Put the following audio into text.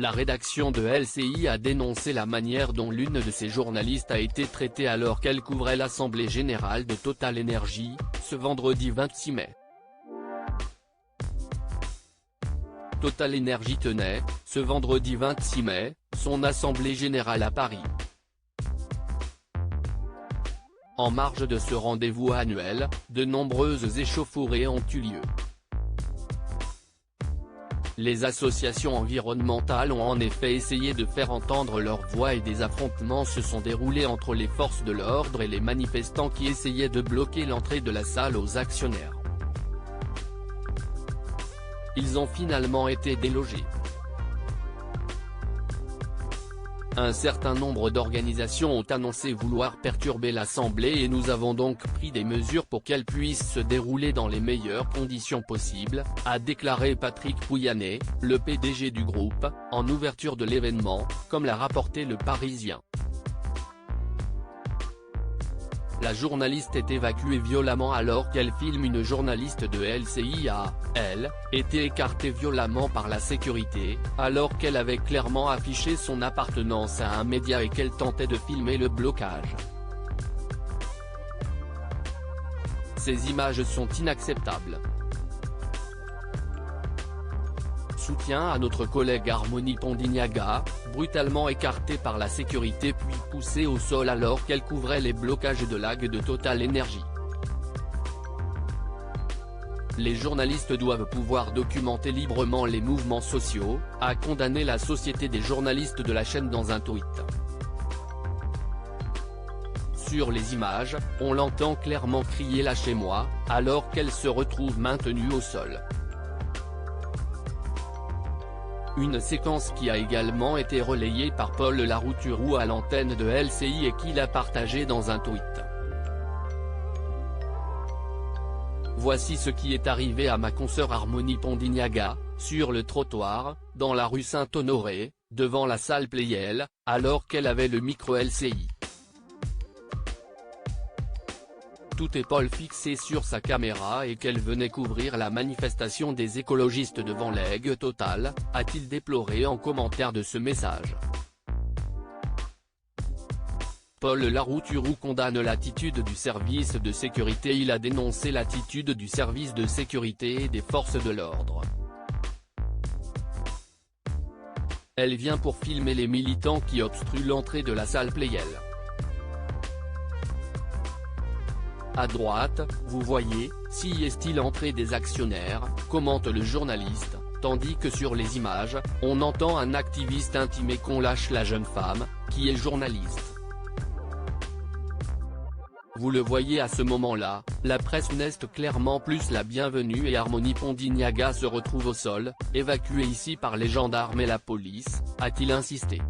La rédaction de LCI a dénoncé la manière dont l'une de ses journalistes a été traitée alors qu'elle couvrait l'Assemblée Générale de Total Energy, ce vendredi 26 mai. Total Energy tenait, ce vendredi 26 mai, son Assemblée Générale à Paris. En marge de ce rendez-vous annuel, de nombreuses échauffourées ont eu lieu. Les associations environnementales ont en effet essayé de faire entendre leur voix et des affrontements se sont déroulés entre les forces de l'ordre et les manifestants qui essayaient de bloquer l'entrée de la salle aux actionnaires. Ils ont finalement été délogés. Un certain nombre d'organisations ont annoncé vouloir perturber l'Assemblée et nous avons donc pris des mesures pour qu'elle puisse se dérouler dans les meilleures conditions possibles, a déclaré Patrick Pouyanné, le PDG du groupe, en ouverture de l'événement, comme l'a rapporté Le Parisien. La journaliste est évacuée violemment alors qu'elle filme. Une journaliste de LCI a, elle, été écartée violemment par la sécurité, alors qu'elle avait clairement affiché son appartenance à un média et qu'elle tentait de filmer le blocage. Ces images sont inacceptables. Soutien à notre collègue Harmonie Pondignaga, brutalement écartée par la sécurité puis poussée au sol alors qu'elle couvrait les blocages de lag de Total Energy. Les journalistes doivent pouvoir documenter librement les mouvements sociaux, a condamné la Société des journalistes de la chaîne dans un tweet. Sur les images, on l'entend clairement crier « Lâchez-moi », alors qu'elle se retrouve maintenue au sol. Une séquence qui a également été relayée par Paul Larouturou à l'antenne de LCI et qu'il a partagée dans un tweet. Voici ce qui est arrivé à ma consoeur Harmonie Pondignaga, sur le trottoir, dans la rue Saint-Honoré, devant la salle Playel, alors qu'elle avait le micro LCI. Tout épaule fixée sur sa caméra et qu'elle venait couvrir la manifestation des écologistes devant l'EG Total, a-t-il déploré en commentaire de ce message. Paul Larouturou condamne l'attitude du service de sécurité. Il a dénoncé l'attitude du service de sécurité et des forces de l'ordre. Elle vient pour filmer les militants qui obstruent l'entrée de la salle Playel. À droite, vous voyez, si est-il l'entrée des actionnaires, commente le journaliste, tandis que sur les images, on entend un activiste intimer qu'on lâche la jeune femme, qui est journaliste. Vous le voyez à ce moment-là, la presse n'est clairement plus la bienvenue et Harmonie Pondignaga se retrouve au sol, évacuée ici par les gendarmes et la police, a-t-il insisté.